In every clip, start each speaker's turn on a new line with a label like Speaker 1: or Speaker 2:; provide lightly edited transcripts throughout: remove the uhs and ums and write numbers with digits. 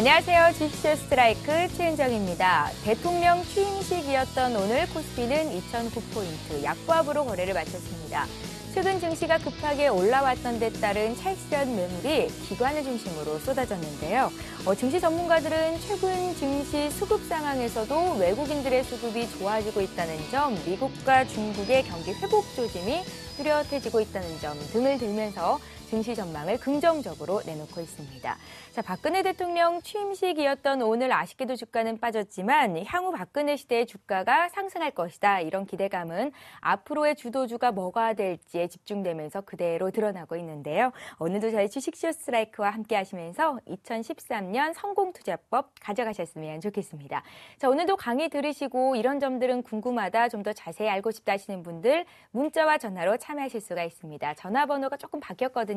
Speaker 1: 안녕하세요. 주식쇼 스트라이크 최은정입니다. 대통령 취임식이었던 오늘 코스피는 2,009포인트 약보합으로 거래를 마쳤습니다. 최근 증시가 급하게 올라왔던 데 따른 찰스한 매물이 기관을 중심으로 쏟아졌는데요. 증시 전문가들은 최근 증시 수급 상황에서도 외국인들의 수급이 좋아지고 있다는 점, 미국과 중국의 경기 회복 조짐이 뚜렷해지고 있다는 점 등을 들면서 증시 전망을 긍정적으로 내놓고 있습니다. 자, 박근혜 대통령 취임식이었던 오늘 아쉽게도 주가는 빠졌지만 향후 박근혜 시대의 주가가 상승할 것이다. 이런 기대감은 앞으로의 주도주가 뭐가 될지에 집중되면서 그대로 드러나고 있는데요. 오늘도 저희 주식쇼 스트라이크와 함께 하시면서 2013년 성공투자법 가져가셨으면 좋겠습니다. 자, 오늘도 강의 들으시고 이런 점들은 궁금하다, 좀 더 자세히 알고 싶다 하시는 분들 문자와 전화로 참여하실 수가 있습니다. 전화번호가 조금 바뀌었거든요.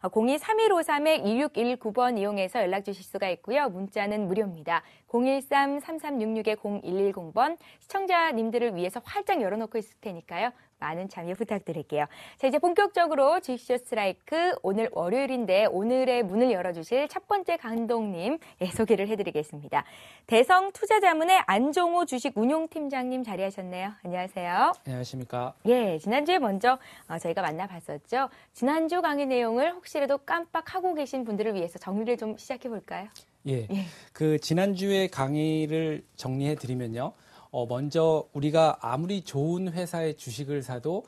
Speaker 1: 02-3153-2619번 이용해서 연락 주실 수가 있고요. 문자는 무료입니다. 013-3366-0110번 시청자님들을 위해서 활짝 열어놓고 있을 테니까요. 많은 참여 부탁드릴게요. 자, 이제 본격적으로 주식쇼 스트라이크 오늘 월요일인데 오늘의 문을 열어주실 첫 번째 강동님 소개를 해드리겠습니다. 대성투자자문의 안종호 주식운용팀장님 자리하셨네요. 안녕하세요.
Speaker 2: 안녕하십니까.
Speaker 1: 예, 지난주에 먼저 저희가 만나봤었죠. 지난주 강의 내용을 혹시라도 깜빡하고 계신 분들을 위해서 정리를 좀 시작해볼까요?
Speaker 2: 예, 그 지난주에 강의를 정리해드리면요. 먼저 우리가 아무리 좋은 회사의 주식을 사도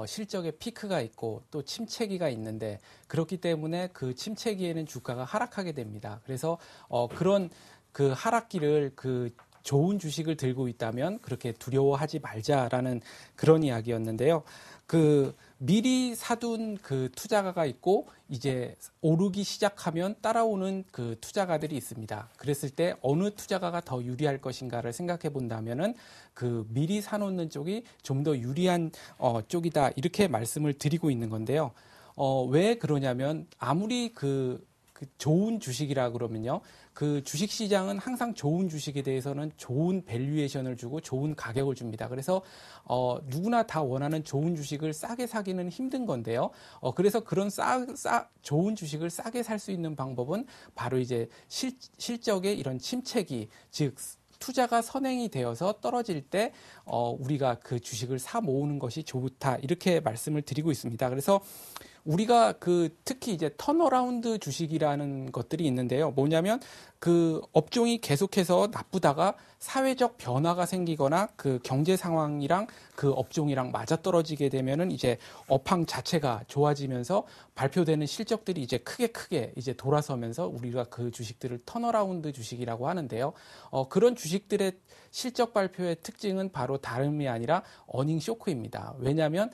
Speaker 2: 실적에 피크가 있고 또 침체기가 있는데 그렇기 때문에 그 침체기에는 주가가 하락하게 됩니다. 그래서 그런 그 하락기를 좋은 주식을 들고 있다면 그렇게 두려워하지 말자라는 그런 이야기였는데요. 미리 사둔 투자가가 있고 이제 오르기 시작하면 따라오는 투자가들이 있습니다. 그랬을 때 어느 투자가가 더 유리할 것인가를 생각해 본다면은 미리 사놓는 쪽이 좀 더 유리한 쪽이다 이렇게 말씀을 드리고 있는 건데요. 왜 그러냐면 아무리 좋은 주식이라 그러면요. 주식 시장은 항상 좋은 주식에 대해서는 좋은 밸류에이션을 주고 좋은 가격을 줍니다. 그래서 누구나 다 원하는 좋은 주식을 싸게 사기는 힘든 건데요. 그래서 그런 좋은 주식을 싸게 살 수 있는 방법은 바로 이제 실적의 이런 침체기, 즉 투자가 선행이 되어서 떨어질 때 우리가 그 주식을 사 모으는 것이 좋다 이렇게 말씀을 드리고 있습니다. 그래서 우리가 특히 이제 턴어라운드 주식이라는 것들이 있는데요. 뭐냐면 업종이 계속해서 나쁘다가 사회적 변화가 생기거나 경제 상황이랑 업종이랑 맞아떨어지게 되면은 이제 업황 자체가 좋아지면서 발표되는 실적들이 이제 크게 이제 돌아서면서 우리가 그 주식들을 턴어라운드 주식이라고 하는데요. 그런 주식들의 실적 발표의 특징은 바로 다름이 아니라 어닝 쇼크입니다. 왜냐하면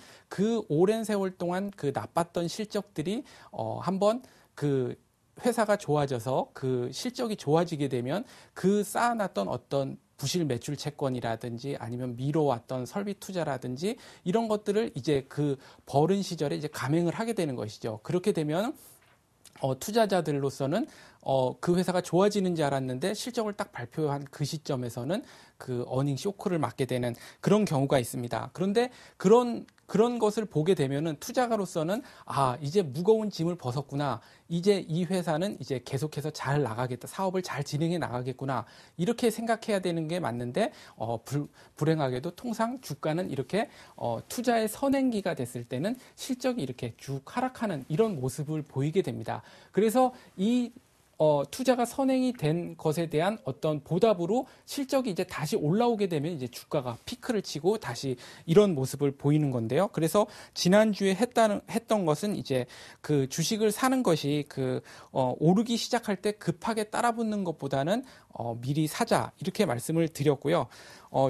Speaker 2: 오랜 세월 동안 나빴던 실적들이 한번 회사가 좋아져서 실적이 좋아지게 되면 쌓아놨던 어떤 부실 매출 채권이라든지 아니면 미뤄왔던 설비 투자라든지 이런 것들을 이제 버른 시절에 이제 감행을 하게 되는 것이죠. 그렇게 되면 투자자들로서는 그 회사가 좋아지는 줄 알았는데 실적을 딱 발표한 그 시점에서는 어닝 쇼크를 맞게 되는 그런 경우가 있습니다. 그런데 그런 것을 보게 되면은 투자가로서는 이제 무거운 짐을 벗었구나. 이제 이 회사는 이제 계속해서 잘 나가겠다. 사업을 잘 진행해 나가겠구나. 이렇게 생각해야 되는 게 맞는데 불행하게도 통상 주가는 이렇게 투자의 선행기가 됐을 때는 실적이 이렇게 쭉 하락하는 이런 모습을 보이게 됩니다. 그래서 투자가 선행이 된 것에 대한 어떤 보답으로 실적이 이제 다시 올라오게 되면 이제 주가가 피크를 치고 다시 이런 모습을 보이는 건데요. 그래서 지난주에 했던 것은 이제 주식을 사는 것이 오르기 시작할 때 급하게 따라붙는 것보다는 미리 사자 이렇게 말씀을 드렸고요.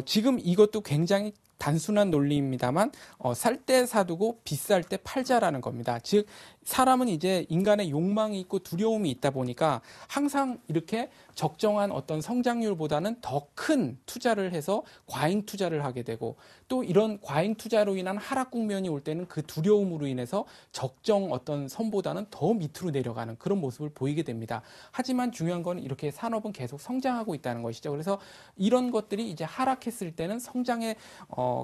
Speaker 2: 지금 이것도 굉장히 단순한 논리입니다만 살 때 사두고 비쌀 때 팔자라는 겁니다. 즉 사람은 이제 인간의 욕망이 있고 두려움이 있다 보니까 항상 이렇게 적정한 어떤 성장률보다는 더 큰 투자를 해서 과잉 투자를 하게 되고 또 이런 과잉 투자로 인한 하락 국면이 올 때는 그 두려움으로 인해서 적정 어떤 선보다는 더 밑으로 내려가는 그런 모습을 보이게 됩니다. 하지만 중요한 건 이렇게 산업은 계속 성장하고 있다는 것이죠. 그래서 이런 것들이 이제 하락했을 때는 성장의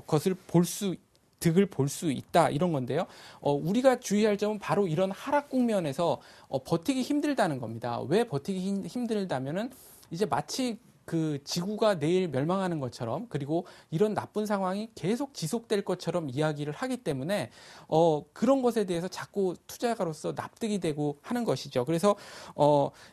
Speaker 2: 것을 볼 수 득을 볼 수 있다 이런 건데요. 우리가 주의할 점은 바로 이런 하락 국면에서 버티기 힘들다는 겁니다. 왜 버티기 힘들다면은 이제 마치 그 지구가 내일 멸망하는 것처럼 그리고 이런 나쁜 상황이 계속 지속될 것처럼 이야기를 하기 때문에 그런 것에 대해서 자꾸 투자가로서 납득이 되고 하는 것이죠. 그래서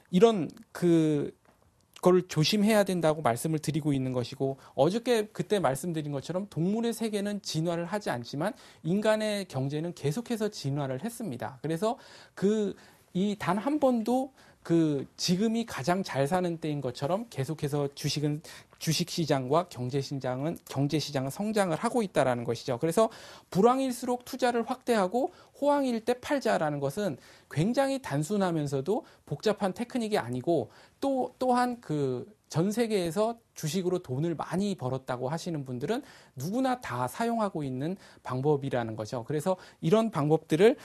Speaker 2: 이런 그걸 조심해야 된다고 말씀을 드리고 있는 것이고 어저께 그때 말씀드린 것처럼 동물의 세계는 진화를 하지 않지만 인간의 경제는 계속해서 진화를 했습니다. 그래서 이 단 한 번도 지금이 가장 잘 사는 때인 것처럼 계속해서 주식시장과 경제시장은 성장을 하고 있다라는 것이죠. 그래서 불황일수록 투자를 확대하고 호황일 때 팔자라는 것은 굉장히 단순하면서도 복잡한 테크닉이 아니고 또한 전 세계에서 주식으로 돈을 많이 벌었다고 하시는 분들은 누구나 다 사용하고 있는 방법이라는 거죠. 그래서 이런 방법들을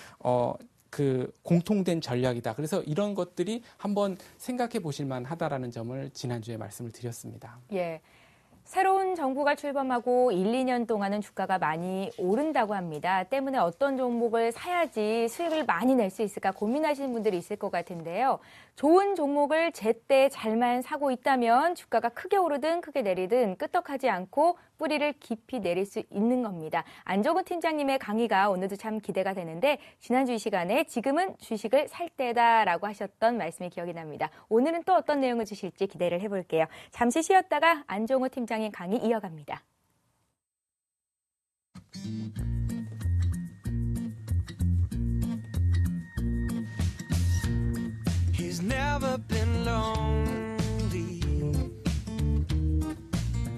Speaker 2: 공통된 전략이다. 그래서 이런 것들이 한번 생각해 보실 만하다라는 점을 지난주에 말씀을 드렸습니다.
Speaker 1: 예. 새로운 정부가 출범하고 1, 2년 동안은 주가가 많이 오른다고 합니다. 때문에 어떤 종목을 사야지 수익을 많이 낼 수 있을까 고민하시는 분들이 있을 것 같은데요. 좋은 종목을 제때 잘만 사고 있다면 주가가 크게 오르든 크게 내리든 끄떡하지 않고 뿌리를 깊이 내릴 수 있는 겁니다. 안종훈 팀장님의 강의가 오늘도 참 기대가 되는데 지난주 이 시간에 지금은 주식을 살 때다라고 하셨던 말씀이 기억이 납니다. 오늘은 또 어떤 내용을 주실지 기대를 해볼게요. 잠시 쉬었다가 안종훈 팀장님 강의 이어갑니다.
Speaker 3: He's never been lonely.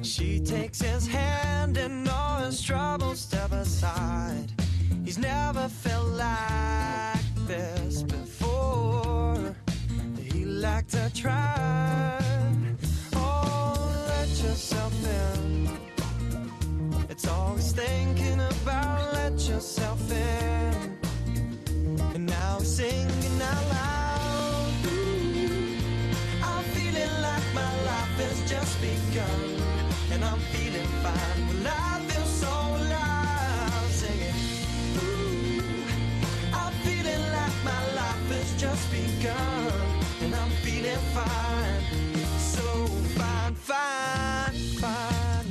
Speaker 3: She takes his hand and all his troubles step aside. He's never felt like this before. He liked to try. Oh, let yourself in. It's all he's thinking about. Let yourself in. And now he's singing out loud. Ooh, I'm feeling like my life has just begun. And I'm feeling fine. Well, I feel so alive. Singing. Ooh, I'm feeling like my life has just begun. And I'm feeling fine. So fine, fine, fine.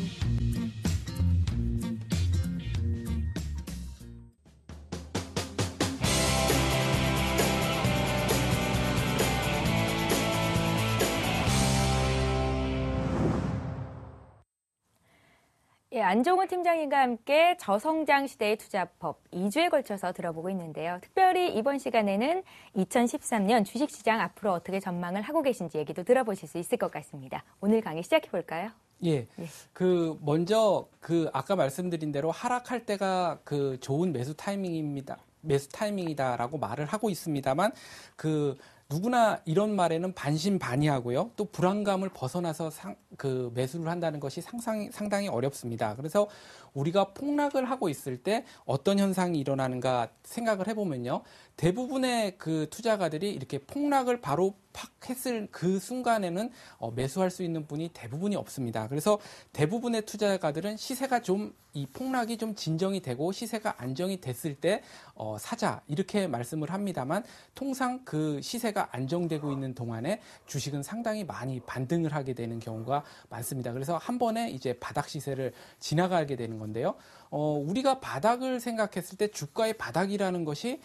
Speaker 1: 예, 안종훈 팀장님과 함께 저성장 시대의 투자법 2주에 걸쳐서 들어보고 있는데요. 특별히 이번 시간에는 2013년 주식시장 앞으로 어떻게 전망을 하고 계신지 얘기도 들어보실 수 있을 것 같습니다. 오늘 강의 시작해 볼까요?
Speaker 2: 예. 먼저 아까 말씀드린 대로 하락할 때가 좋은 매수 타이밍이다라고 말을 하고 있습니다만 누구나 이런 말에는 반신반의하고요. 또 불안감을 벗어나서 매수를 한다는 것이 상당히 어렵습니다. 그래서 우리가 폭락을 하고 있을 때 어떤 현상이 일어나는가 생각을 해보면요. 대부분의 투자가들이 이렇게 폭락을 바로 팍 했을 그 순간에는 매수할 수 있는 분이 대부분이 없습니다. 그래서 대부분의 투자가들은 시세가 이 폭락이 좀 진정이 되고 시세가 안정이 됐을 때 사자 이렇게 말씀을 합니다만 통상 그 시세가 안정되고 있는 동안에 주식은 상당히 많이 반등을 하게 되는 경우가 많습니다. 그래서 한 번에 이제 바닥 시세를 지나가게 되는 건데요. 우리가 바닥을 생각했을 때 주가의 바닥이라는 것이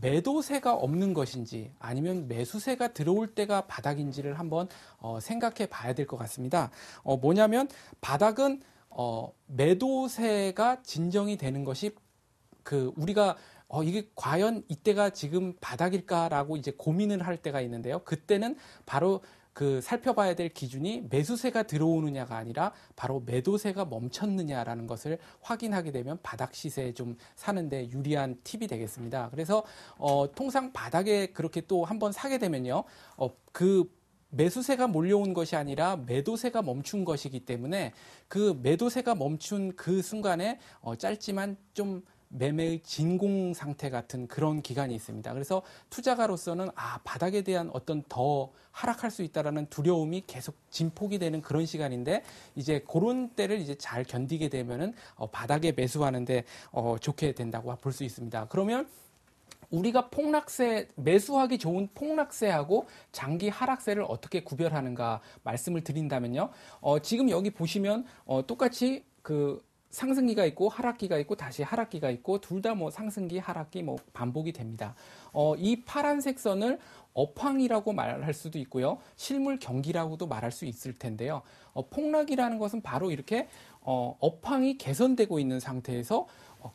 Speaker 2: 매도세가 없는 것인지 아니면 매수세가 들어올 때가 바닥인지를 한번 생각해 봐야 될 것 같습니다. 뭐냐면 바닥은 매도세가 진정이 되는 것이 우리가 이게 과연 이때가 지금 바닥일까라고 이제 고민을 할 때가 있는데요. 그때는 바로 살펴봐야 될 기준이 매수세가 들어오느냐가 아니라 바로 매도세가 멈췄느냐라는 것을 확인하게 되면 바닥 시세에 좀 사는데 유리한 팁이 되겠습니다. 그래서 통상 바닥에 그렇게 또 한번 사게 되면요. 매수세가 몰려온 것이 아니라 매도세가 멈춘 것이기 때문에 그 매도세가 멈춘 그 순간에 짧지만 좀 매매의 진공 상태 같은 그런 기간이 있습니다. 그래서 투자가로서는 바닥에 대한 어떤 더 하락할 수 있다라는 두려움이 계속 진폭이 되는 그런 시간인데 이제 그런 때를 이제 잘 견디게 되면은 바닥에 매수하는데 좋게 된다고 볼 수 있습니다. 그러면 우리가 폭락세, 매수하기 좋은 폭락세하고 장기 하락세를 어떻게 구별하는가 말씀을 드린다면요. 지금 여기 보시면 똑같이 그 상승기가 있고 하락기가 있고 다시 하락기가 있고 둘 다 뭐 상승기, 하락기 뭐 반복이 됩니다. 이 파란색 선을 업황이라고 말할 수도 있고요. 실물 경기라고도 말할 수 있을 텐데요. 폭락이라는 것은 바로 이렇게 업황이 개선되고 있는 상태에서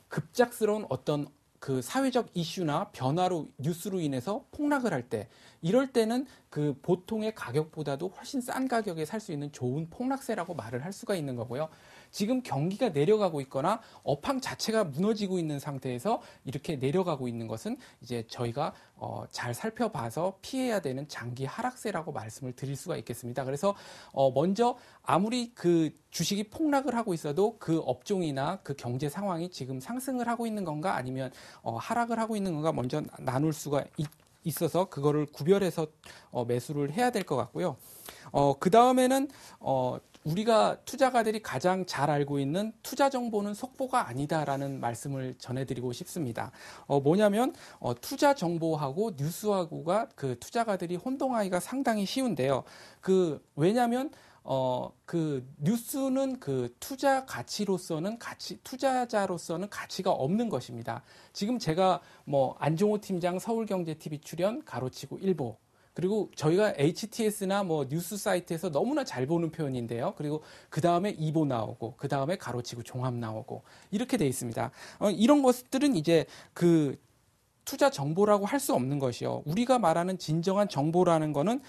Speaker 2: 급작스러운 어떤 그 사회적 이슈나 변화로 뉴스로 인해서 폭락을 할 때 이럴 때는 그 보통의 가격보다도 훨씬 싼 가격에 살 수 있는 좋은 폭락세라고 말을 할 수가 있는 거고요. 지금 경기가 내려가고 있거나 업황 자체가 무너지고 있는 상태에서 이렇게 내려가고 있는 것은 이제 저희가 잘 살펴봐서 피해야 되는 장기 하락세라고 말씀을 드릴 수가 있겠습니다. 그래서 먼저 아무리 그 주식이 폭락을 하고 있어도 그 업종이나 그 경제 상황이 지금 상승을 하고 있는 건가 아니면 하락을 하고 있는 건가 먼저 나눌 수가 있어서 그거를 구별해서 매수를 해야 될 것 같고요. 그 다음에는 우리가 투자가들이 가장 잘 알고 있는 투자 정보는 속보가 아니다라는 말씀을 전해드리고 싶습니다. 뭐냐면 투자 정보하고 뉴스하고가 그 투자가들이 혼동하기가 상당히 쉬운데요. 왜냐하면 그 뉴스는 그 투자 가치로서는 투자자로서는 가치가 없는 것입니다. 지금 제가 뭐 안종호 팀장 서울경제TV 출연 가로치고 일보 그리고 저희가 HTS나 뭐 뉴스 사이트에서 너무나 잘 보는 표현인데요. 그리고 그 다음에 2보 나오고, 그 다음에 가로치고 종합 나오고, 이렇게 돼 있습니다. 이런 것들은 이제 그 투자 정보라고 할 수 없는 것이요. 우리가 말하는 진정한 정보라는 거는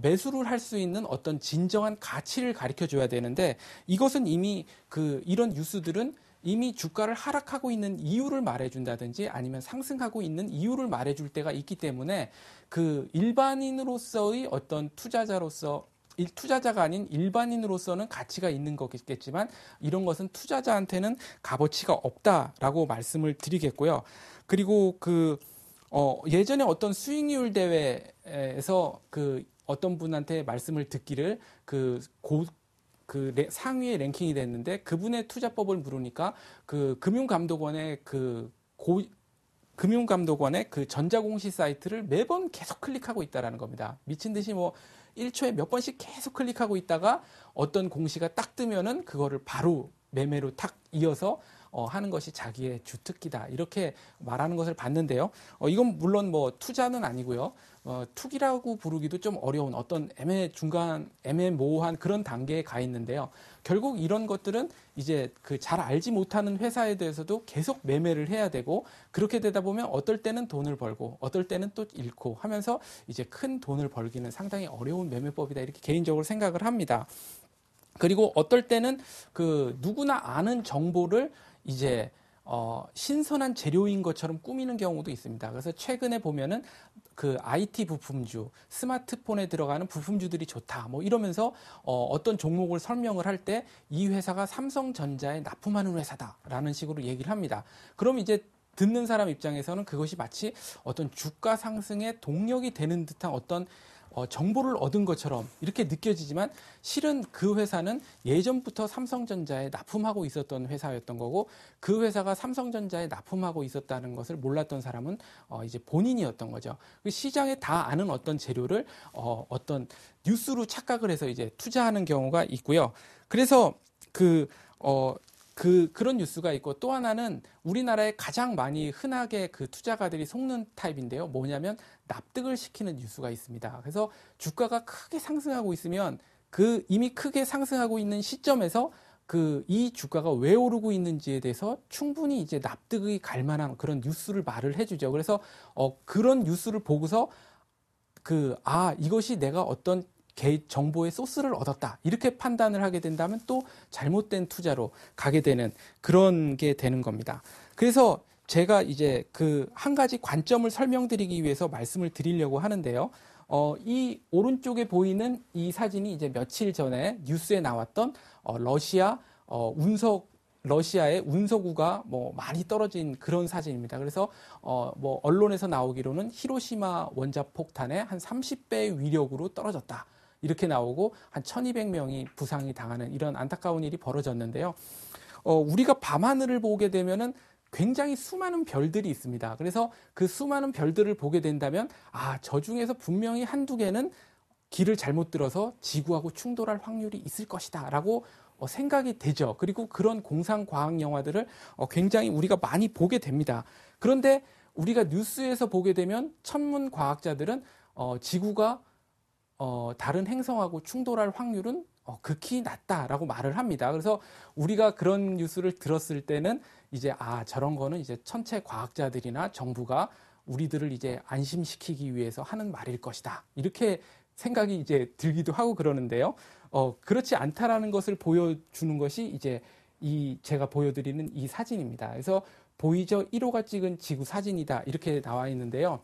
Speaker 2: 매수를 할 수 있는 어떤 진정한 가치를 가르쳐 줘야 되는데 이것은 이미 이런 뉴스들은 이미 주가를 하락하고 있는 이유를 말해준다든지 아니면 상승하고 있는 이유를 말해줄 때가 있기 때문에 그 일반인으로서의 어떤 투자자가 아닌 일반인으로서는 가치가 있는 거겠지만 이런 것은 투자자한테는 값어치가 없다라고 말씀을 드리겠고요. 그리고 예전에 어떤 수익률 대회에서 어떤 분한테 말씀을 듣기를 상위에 랭킹이 됐는데 그분의 투자법을 물으니까 금융감독원의 그 전자공시 사이트를 매번 계속 클릭하고 있다라는 겁니다. 미친 듯이 뭐 1초에 몇 번씩 계속 클릭하고 있다가 어떤 공시가 딱 뜨면은 그거를 바로 매매로 탁 이어서 하는 것이 자기의 주특기다 이렇게 말하는 것을 봤는데요. 이건 물론 뭐 투자는 아니고요. 투기라고 부르기도 좀 어려운 어떤 애매모호한 그런 단계에 가 있는데요. 결국 이런 것들은 이제 잘 알지 못하는 회사에 대해서도 계속 매매를 해야 되고 그렇게 되다 보면 어떨 때는 돈을 벌고 어떨 때는 또 잃고 하면서 이제 큰 돈을 벌기는 상당히 어려운 매매법이다 이렇게 개인적으로 생각을 합니다. 그리고 어떨 때는 누구나 아는 정보를 이제 신선한 재료인 것처럼 꾸미는 경우도 있습니다. 그래서 최근에 보면은 IT 부품주, 스마트폰에 들어가는 부품주들이 좋다. 뭐 이러면서 어떤 종목을 설명을 할 때 이 회사가 삼성전자에 납품하는 회사다라는 식으로 얘기를 합니다. 그럼 이제 듣는 사람 입장에서는 그것이 마치 어떤 주가 상승의 동력이 되는 듯한 어떤 정보를 얻은 것처럼 이렇게 느껴지지만 실은 그 회사는 예전부터 삼성전자에 납품하고 있었던 회사였던 거고 그 회사가 삼성전자에 납품하고 있었다는 것을 몰랐던 사람은 이제 본인이었던 거죠. 시장에 다 아는 어떤 재료를 어떤 뉴스로 착각을 해서 이제 투자하는 경우가 있고요. 그래서 그런 뉴스가 있고 또 하나는 우리나라에 가장 많이 흔하게 투자가들이 속는 타입인데요. 뭐냐면 납득을 시키는 뉴스가 있습니다. 그래서 주가가 크게 상승하고 있으면 이미 크게 상승하고 있는 시점에서 이 주가가 왜 오르고 있는지에 대해서 충분히 이제 납득이 갈 만한 그런 뉴스를 말을 해주죠. 그래서 그런 뉴스를 보고서 이것이 내가 어떤 정보의 소스를 얻었다. 이렇게 판단을 하게 된다면 또 잘못된 투자로 가게 되는 그런 게 되는 겁니다. 그래서 제가 이제 한 가지 관점을 설명드리기 위해서 말씀을 드리려고 하는데요. 이 오른쪽에 보이는 이 사진이 이제 며칠 전에 뉴스에 나왔던 러시아 운석 러시아의 운서구가 뭐 많이 떨어진 그런 사진입니다. 그래서 뭐 언론에서 나오기로는 히로시마 원자폭탄의 한 30배의 위력으로 떨어졌다. 이렇게 나오고 한 1200명이 부상이 당하는 이런 안타까운 일이 벌어졌는데요. 우리가 밤하늘을 보게 되면은 굉장히 수많은 별들이 있습니다. 그래서 그 수많은 별들을 보게 된다면 저 중에서 분명히 한두 개는 길을 잘못 들어서 지구하고 충돌할 확률이 있을 것이다 라고 생각이 되죠. 그리고 그런 공상과학 영화들을 굉장히 우리가 많이 보게 됩니다. 그런데 우리가 뉴스에서 보게 되면 천문 과학자들은 지구가 다른 행성하고 충돌할 확률은 극히 낮다라고 말을 합니다. 그래서 우리가 그런 뉴스를 들었을 때는 이제 저런 거는 이제 천체 과학자들이나 정부가 우리들을 이제 안심시키기 위해서 하는 말일 것이다. 이렇게 생각이 이제 들기도 하고 그러는데요. 그렇지 않다라는 것을 보여주는 것이 이제 제가 보여드리는 이 사진입니다. 그래서 보이저 1호가 찍은 지구 사진이다. 이렇게 나와 있는데요.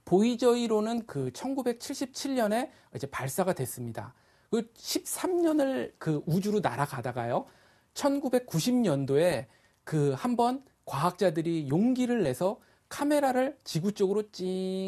Speaker 2: 보이저 1호는 그 1977년에 이제 발사가 됐습니다. 그 13년을 그 우주로 날아가다가요. 1990년도에 그 한번 과학자들이 용기를 내서 카메라를 지구 쪽으로 찡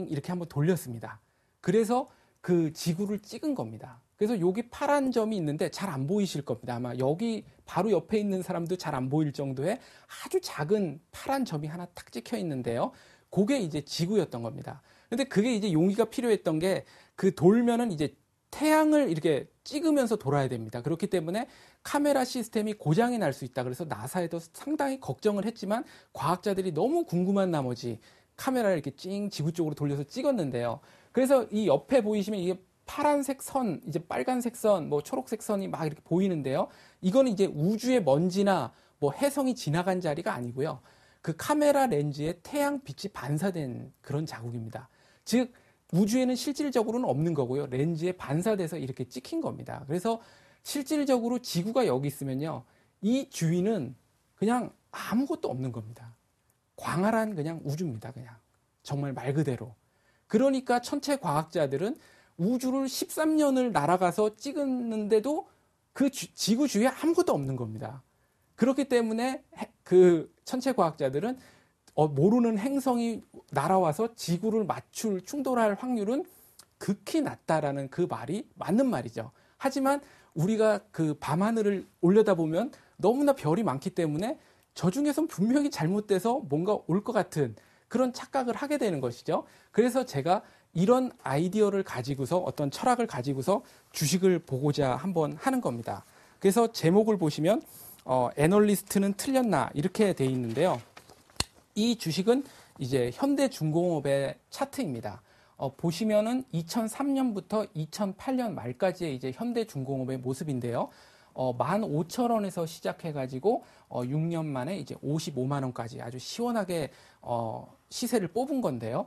Speaker 2: 이렇게 한번 돌렸습니다. 그래서 그 지구를 찍은 겁니다. 그래서 여기 파란 점이 있는데 잘 안 보이실 겁니다. 아마 여기 바로 옆에 있는 사람도 잘 안 보일 정도의 아주 작은 파란 점이 하나 탁 찍혀 있는데요. 그게 이제 지구였던 겁니다. 근데 그게 이제 용기가 필요했던 게 그 돌면은 이제 태양을 이렇게 찍으면서 돌아야 됩니다. 그렇기 때문에 카메라 시스템이 고장이 날 수 있다. 그래서 나사에도 상당히 걱정을 했지만 과학자들이 너무 궁금한 나머지 카메라를 이렇게 찡 지구 쪽으로 돌려서 찍었는데요. 그래서 이 옆에 보이시면 이게 파란색 선, 이제 빨간색 선, 뭐 초록색 선이 막 이렇게 보이는데요. 이거는 이제 우주의 먼지나 뭐 해성이 지나간 자리가 아니고요. 그 카메라 렌즈에 태양 빛이 반사된 그런 자국입니다. 즉 우주에는 실질적으로는 없는 거고요. 렌즈에 반사돼서 이렇게 찍힌 겁니다. 그래서 실질적으로 지구가 여기 있으면요. 이 주위는 그냥 아무것도 없는 겁니다. 광활한 그냥 우주입니다. 그냥 정말 말 그대로. 그러니까 천체 과학자들은 우주를 13년을 날아가서 찍었는데도 그 지구 주위에 아무것도 없는 겁니다. 그렇기 때문에 그 천체 과학자들은 모르는 행성이 날아와서 지구를 충돌할 확률은 극히 낮다라는 그 말이 맞는 말이죠. 하지만 우리가 그 밤하늘을 올려다보면 너무나 별이 많기 때문에 저 중에선 분명히 잘못돼서 뭔가 올 것 같은 그런 착각을 하게 되는 것이죠. 그래서 제가 이런 아이디어를 가지고서 어떤 철학을 가지고서 주식을 보고자 한번 하는 겁니다. 그래서 제목을 보시면 애널리스트는 틀렸나 이렇게 돼 있는데요. 이 주식은 이제 현대중공업의 차트입니다. 보시면은 2003년부터 2008년 말까지의 이제 현대중공업의 모습인데요. 15,000원에서 시작해가지고 6년 만에 이제 55만 원까지 아주 시원하게 시세를 뽑은 건데요.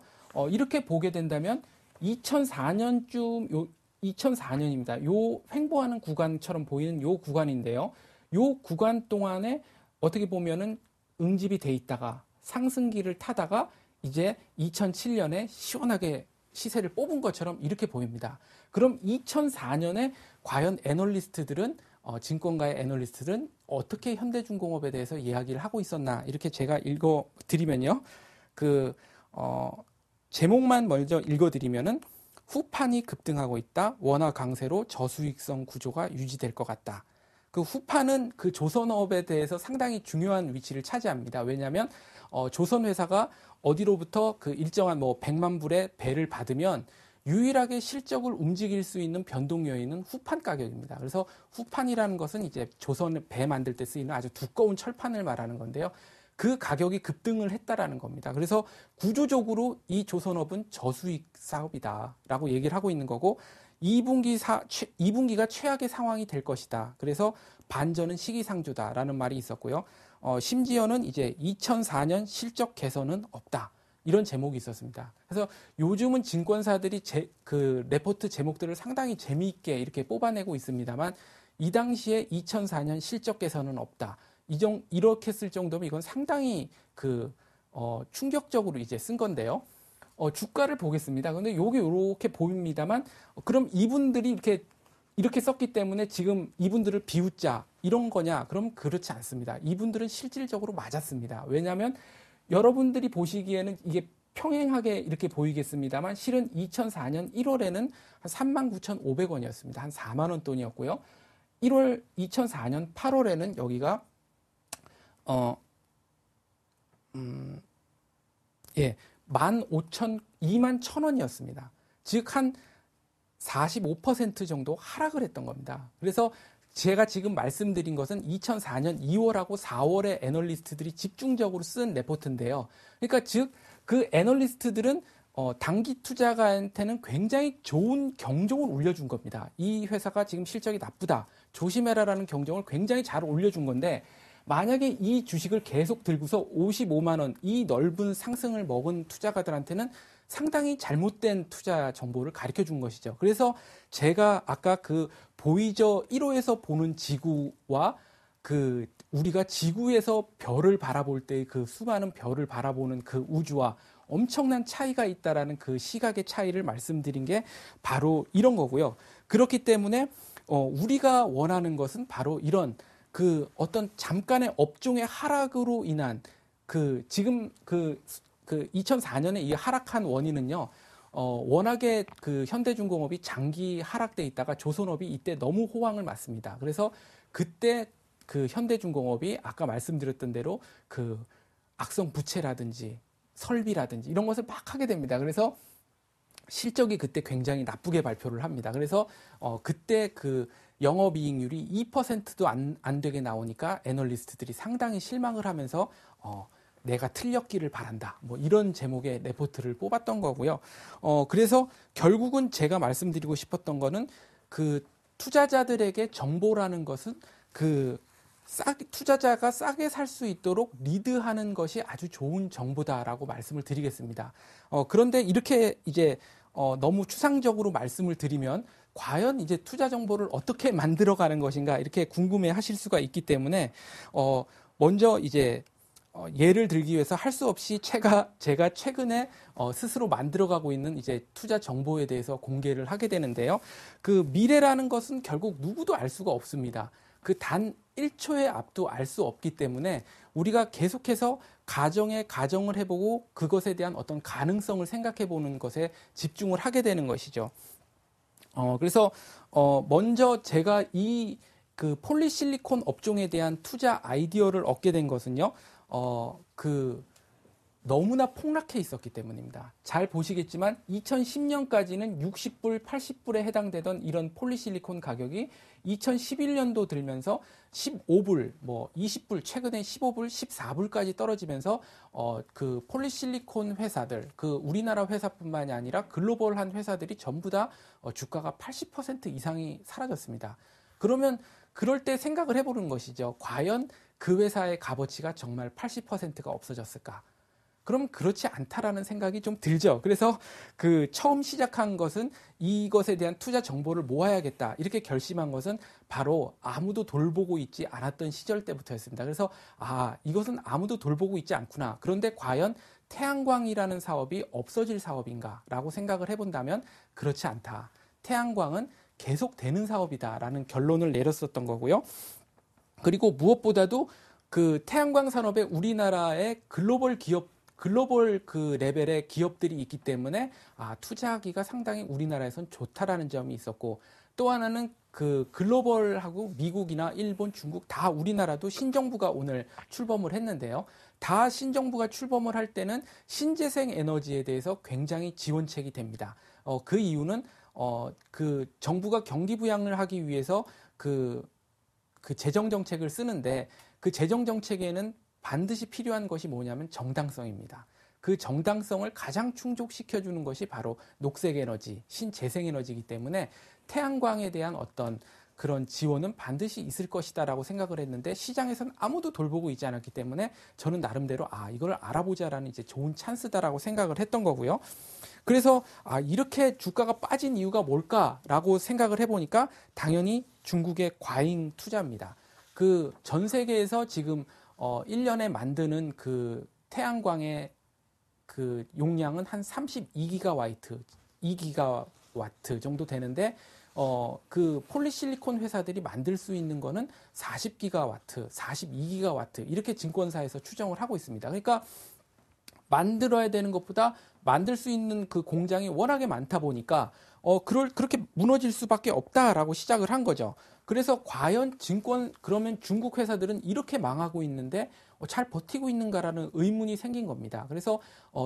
Speaker 2: 이렇게 보게 된다면 2004년입니다. 요 횡보하는 구간처럼 보이는 요 구간인데요. 요 구간 동안에 어떻게 보면은 응집이 돼 있다가 상승기를 타다가 이제 2007년에 시원하게 시세를 뽑은 것처럼 이렇게 보입니다. 그럼 2004년에 과연 애널리스트들은 증권가의 애널리스트들은 어떻게 현대중공업에 대해서 이야기를 하고 있었나 이렇게 제가 읽어드리면요. 제목만 먼저 읽어드리면은 후판이 급등하고 있다. 원화 강세로 저수익성 구조가 유지될 것 같다. 그 후판은 그 조선업에 대해서 상당히 중요한 위치를 차지합니다. 왜냐하면 조선회사가 어디로부터 그 일정한 뭐 100만 불의 배를 받으면 유일하게 실적을 움직일 수 있는 변동 요인은 후판 가격입니다. 그래서 후판이라는 것은 이제 조선 배 만들 때 쓰이는 아주 두꺼운 철판을 말하는 건데요. 그 가격이 급등을 했다라는 겁니다. 그래서 구조적으로 이 조선업은 저수익 사업이다라고 얘기를 하고 있는 거고 2분기가 최악의 상황이 될 것이다. 그래서 반전은 시기상조다라는 말이 있었고요. 심지어는 이제 2004년 실적 개선은 없다. 이런 제목이 있었습니다. 그래서 요즘은 증권사들이 그 레포트 제목들을 상당히 재미있게 이렇게 뽑아내고 있습니다만 이 당시에 2004년 실적 개선은 없다. 이렇게 쓸 정도면 이건 상당히 충격적으로 이제 쓴 건데요. 주가를 보겠습니다. 근데 요게 이렇게 보입니다만 그럼 이분들이 이렇게 이렇게 썼기 때문에 지금 이분들을 비웃자 이런 거냐? 그럼 그렇지 않습니다. 이분들은 실질적으로 맞았습니다. 왜냐하면 여러분들이 보시기에는 이게 평행하게 이렇게 보이겠습니다만 실은 2004년 1월에는 한 39,500원이었습니다. 한 4만 원 돈이었고요. 2004년 8월에는 여기가 21,000원이었습니다. 즉 한 45% 정도 하락을 했던 겁니다. 그래서 제가 지금 말씀드린 것은 2004년 2월하고 4월에 애널리스트들이 집중적으로 쓴 레포트인데요. 그러니까 즉 그 애널리스트들은 단기 투자가한테는 굉장히 좋은 경종을 울려준 겁니다. 이 회사가 지금 실적이 나쁘다, 조심해라라는 경종을 굉장히 잘 올려준 건데 만약에 이 주식을 계속 들고서 55만 원, 이 넓은 상승을 먹은 투자가들한테는 상당히 잘못된 투자 정보를 가르쳐 준 것이죠. 그래서 제가 아까 그 보이저 1호에서 보는 지구와 그 우리가 지구에서 별을 바라볼 때 그 수많은 별을 바라보는 그 우주와 엄청난 차이가 있다라는 그 시각의 차이를 말씀드린 게 바로 이런 거고요. 그렇기 때문에 우리가 원하는 것은 바로 이런 그 어떤 잠깐의 업종의 하락으로 인한 그 지금 그 2004년에 이 하락한 원인은요, 워낙에 그 현대중공업이 장기 하락돼 있다가 조선업이 이때 너무 호황을 맞습니다. 그래서 그때 그 현대중공업이 아까 말씀드렸던 대로 그 악성 부채라든지 설비라든지 이런 것을 막 하게 됩니다. 그래서 실적이 그때 굉장히 나쁘게 발표를 합니다. 그래서 그때 그 영업이익률이 2%도 안 되게 나오니까 애널리스트들이 상당히 실망을 하면서 내가 틀렸기를 바란다. 뭐 이런 제목의 레포트를 뽑았던 거고요. 그래서 결국은 제가 말씀드리고 싶었던 거는 그 투자자들에게 정보라는 것은 그 투자자가 싸게 살 수 있도록 리드하는 것이 아주 좋은 정보다라고 말씀을 드리겠습니다. 그런데 이렇게 이제 너무 추상적으로 말씀을 드리면 과연 이제 투자 정보를 어떻게 만들어가는 것인가 이렇게 궁금해 하실 수가 있기 때문에 먼저 이제 예를 들기 위해서 할 수 없이 제가 최근에 스스로 만들어가고 있는 이제 투자 정보에 대해서 공개를 하게 되는데요. 그 미래라는 것은 결국 누구도 알 수가 없습니다. 그 단 1초의 앞도 알 수 없기 때문에 우리가 계속해서 가정을 해보고 그것에 대한 어떤 가능성을 생각해 보는 것에 집중을 하게 되는 것이죠. 그래서 먼저 제가 이 그 폴리실리콘 업종에 대한 투자 아이디어를 얻게 된 것은요. 너무나 폭락해 있었기 때문입니다. 잘 보시겠지만 2010년까지는 60불, 80불에 해당되던 이런 폴리실리콘 가격이 2011년도 들면서 15불, 20불, 최근에 15불, 14불까지 떨어지면서 그 폴리실리콘 회사들, 그 우리나라 회사뿐만이 아니라 글로벌한 회사들이 전부 다 주가가 80% 이상이 사라졌습니다. 그러면 그럴 때 생각을 해보는 것이죠. 과연 그 회사의 값어치가 정말 80%가 없어졌을까? 그럼 그렇지 않다라는 생각이 좀 들죠. 그래서 그 처음 시작한 것은 이것에 대한 투자 정보를 모아야겠다. 이렇게 결심한 것은 바로 아무도 돌보고 있지 않았던 시절 때부터였습니다. 그래서 이것은 아무도 돌보고 있지 않구나. 그런데 과연 태양광이라는 사업이 없어질 사업인가라고 생각을 해본다면 그렇지 않다. 태양광은 계속 되는 사업이다라는 결론을 내렸었던 거고요. 그리고 무엇보다도 그 태양광 산업에 우리나라의 글로벌 그 레벨의 기업들이 있기 때문에 투자하기가 상당히 우리나라에선 좋다라는 점이 있었고, 또 하나는 그 글로벌하고 미국이나 일본, 중국 다 우리나라도 신정부가 오늘 출범을 했는데요. 다 신정부가 출범을 할 때는 신재생 에너지에 대해서 굉장히 지원책이 됩니다. 그 이유는 그 정부가 경기 부양을 하기 위해서 그 재정 정책을 쓰는데 그 재정 정책에는 반드시 필요한 것이 뭐냐면 정당성입니다. 그 정당성을 가장 충족시켜주는 것이 바로 녹색 에너지, 신재생 에너지이기 때문에 태양광에 대한 어떤 그런 지원은 반드시 있을 것이다라고 생각을 했는데 시장에서는 아무도 돌보고 있지 않았기 때문에 저는 나름대로 이걸 알아보자라는 이제 좋은 찬스다라고 생각을 했던 거고요. 그래서 이렇게 주가가 빠진 이유가 뭘까라고 생각을 해보니까 당연히 중국의 과잉 투자입니다. 그 전 세계에서 지금 1년에 만드는 그 태양광의 그 용량은 한 32기가와트 정도 되는데 그 폴리실리콘 회사들이 만들 수 있는 거는 40기가와트, 42기가와트 이렇게 증권사에서 추정을 하고 있습니다. 그러니까 만들어야 되는 것보다 만들 수 있는 그 공장이 워낙에 많다 보니까 그렇게 무너질 수밖에 없다라고 시작을 한 거죠. 그래서 과연 그러면 중국 회사들은 이렇게 망하고 있는데 잘 버티고 있는가라는 의문이 생긴 겁니다. 그래서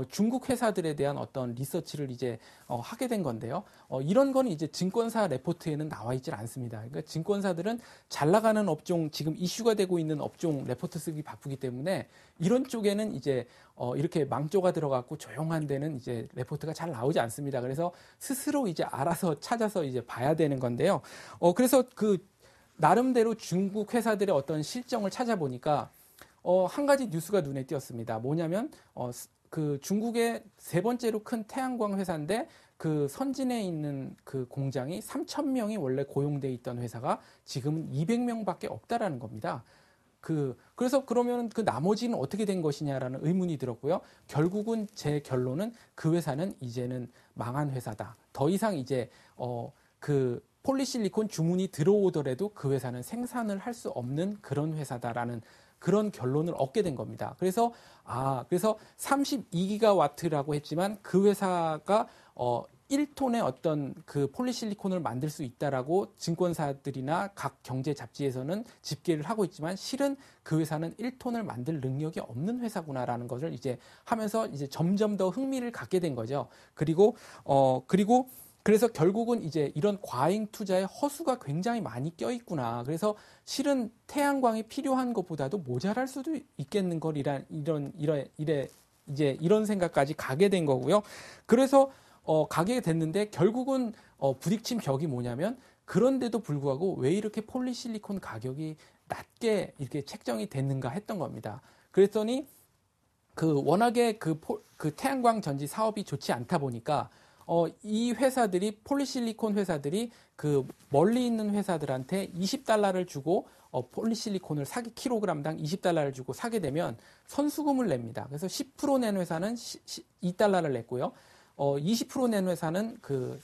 Speaker 2: 중국 회사들에 대한 어떤 리서치를 이제 하게 된 건데요. 이런 거는 이제 증권사 레포트에는 나와 있질 않습니다. 그러니까 증권사들은 잘 나가는 업종, 지금 이슈가 되고 있는 업종 레포트 쓰기 바쁘기 때문에 이런 쪽에는 이제 이렇게 망조가 들어갔고 조용한 데는 이제 레포트가 잘 나오지 않습니다. 그래서 스스로 이제 알아서 찾아서 이제 봐야 되는 건데요. 그래서 그 나름대로 중국 회사들의 어떤 실정을 찾아보니까 한 가지 뉴스가 눈에 띄었습니다. 뭐냐면 그 중국의 세 번째로 큰 태양광 회사인데 그 선진에 있는 그 공장이 3,000명이 원래 고용돼 있던 회사가 지금은 200명밖에 없다라는 겁니다. 그래서 그러면 그 나머지는 어떻게 된 것이냐라는 의문이 들었고요. 결국은 제 결론은 그 회사는 이제는 망한 회사다. 더 이상 이제 그 폴리실리콘 주문이 들어오더라도 그 회사는 생산을 할 수 없는 그런 회사다라는 그런 결론을 얻게 된 겁니다. 그래서 32기가와트라고 했지만 그 회사가 1톤의 어떤 그 폴리실리콘을 만들 수 있다라고 증권사들이나 각 경제 잡지에서는 집계를 하고 있지만 실은 그 회사는 1톤을 만들 능력이 없는 회사구나라는 것을 이제 하면서 이제 점점 더 흥미를 갖게 된 거죠. 그래서 결국은 이제 이런 과잉 투자의 허수가 굉장히 많이 껴있구나. 그래서 실은 태양광이 필요한 것보다도 모자랄 수도 있겠는 걸 이런 생각까지 가게 된 거고요. 그래서 가게 됐는데 결국은 부딪힌 벽이 뭐냐면 그런데도 불구하고 왜 이렇게 폴리실리콘 가격이 낮게 이렇게 책정이 됐는가 했던 겁니다. 그랬더니 그 워낙에 그 태양광 전지 사업이 좋지 않다 보니까 이 회사들이 폴리실리콘 회사들이 그 멀리 있는 회사들한테 $20를 주고 폴리실리콘을 킬로그램당 $20를 주고 사게 되면 선수금을 냅니다. 그래서 10% 낸 회사는 $2를 냈고요. 20% 낸 회사는 그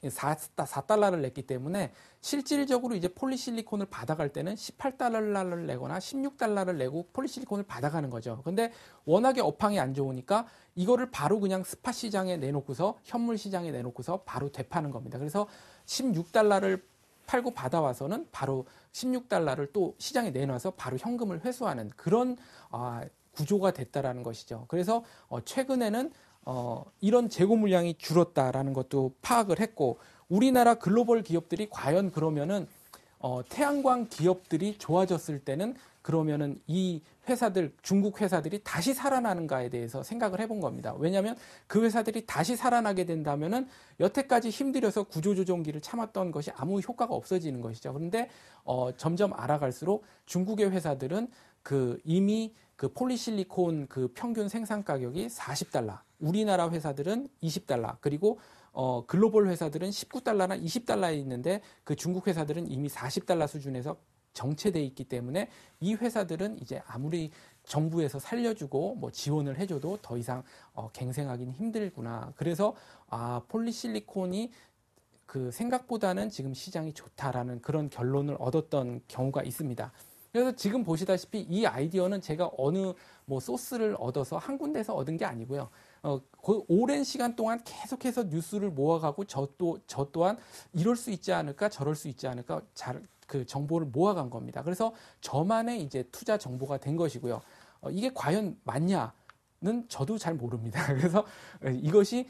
Speaker 2: 4달러를 냈기 때문에 실질적으로 이제 폴리실리콘을 받아갈 때는 $18를 내거나 $16를 내고 폴리실리콘을 받아가는 거죠. 근데 워낙에 업황이 안 좋으니까 이거를 바로 그냥 스팟 시장에 내놓고서 현물 시장에 내놓고서 바로 되파는 겁니다. 그래서 $16를 팔고 받아와서는 바로 $16를 또 시장에 내놔서 바로 현금을 회수하는 그런 구조가 됐다라는 것이죠. 그래서 최근에는 이런 재고 물량이 줄었다라는 것도 파악을 했고 우리나라 글로벌 기업들이 과연 그러면은 태양광 기업들이 좋아졌을 때는 그러면은 이 회사들 중국 회사들이 다시 살아나는가에 대해서 생각을 해본 겁니다. 왜냐하면 그 회사들이 다시 살아나게 된다면은 여태까지 힘들여서 구조조정기를 참았던 것이 아무 효과가 없어지는 것이죠. 그런데 점점 알아갈수록 중국의 회사들은 이미 그 폴리실리콘 그 평균 생산 가격이 $40, 우리나라 회사들은 $20, 그리고 글로벌 회사들은 $19나 $20에 있는데 그 중국 회사들은 이미 $40 수준에서 정체돼 있기 때문에 이 회사들은 이제 아무리 정부에서 살려주고 뭐 지원을 해줘도 더 이상 갱생하기는 힘들구나. 그래서 폴리실리콘이 그 생각보다는 지금 시장이 좋다라는 그런 결론을 얻었던 경우가 있습니다. 그래서 지금 보시다시피 이 아이디어는 제가 어느 뭐 소스를 얻어서 한 군데서 얻은 게 아니고요. 오랜 시간 동안 계속해서 뉴스를 모아가고 저 또한 이럴 수 있지 않을까 저럴 수 있지 않을까 그 정보를 모아간 겁니다. 그래서 저만의 이제 투자 정보가 된 것이고요. 이게 과연 맞냐는 저도 잘 모릅니다. 그래서 이것이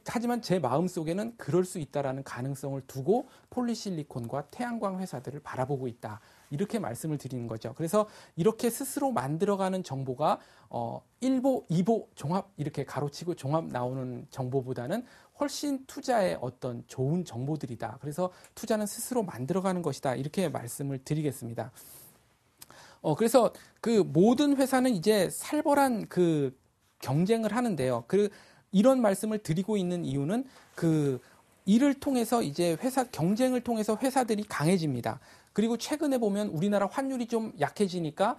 Speaker 2: 하지만 제 마음속에는 그럴 수 있다라는 가능성을 두고 폴리실리콘과 태양광 회사들을 바라보고 있다. 이렇게 말씀을 드리는 거죠. 그래서 이렇게 스스로 만들어가는 정보가 1보, 2보 종합 이렇게 가로치고 종합 나오는 정보보다는 훨씬 투자의 어떤 좋은 정보들이다. 그래서 투자는 스스로 만들어가는 것이다. 이렇게 말씀을 드리겠습니다. 그래서 그 모든 회사는 이제 살벌한 그 경쟁을 하는데요. 이런 말씀을 드리고 있는 이유는 이를 통해서 이제 경쟁을 통해서 회사들이 강해집니다. 그리고 최근에 보면 우리나라 환율이 좀 약해지니까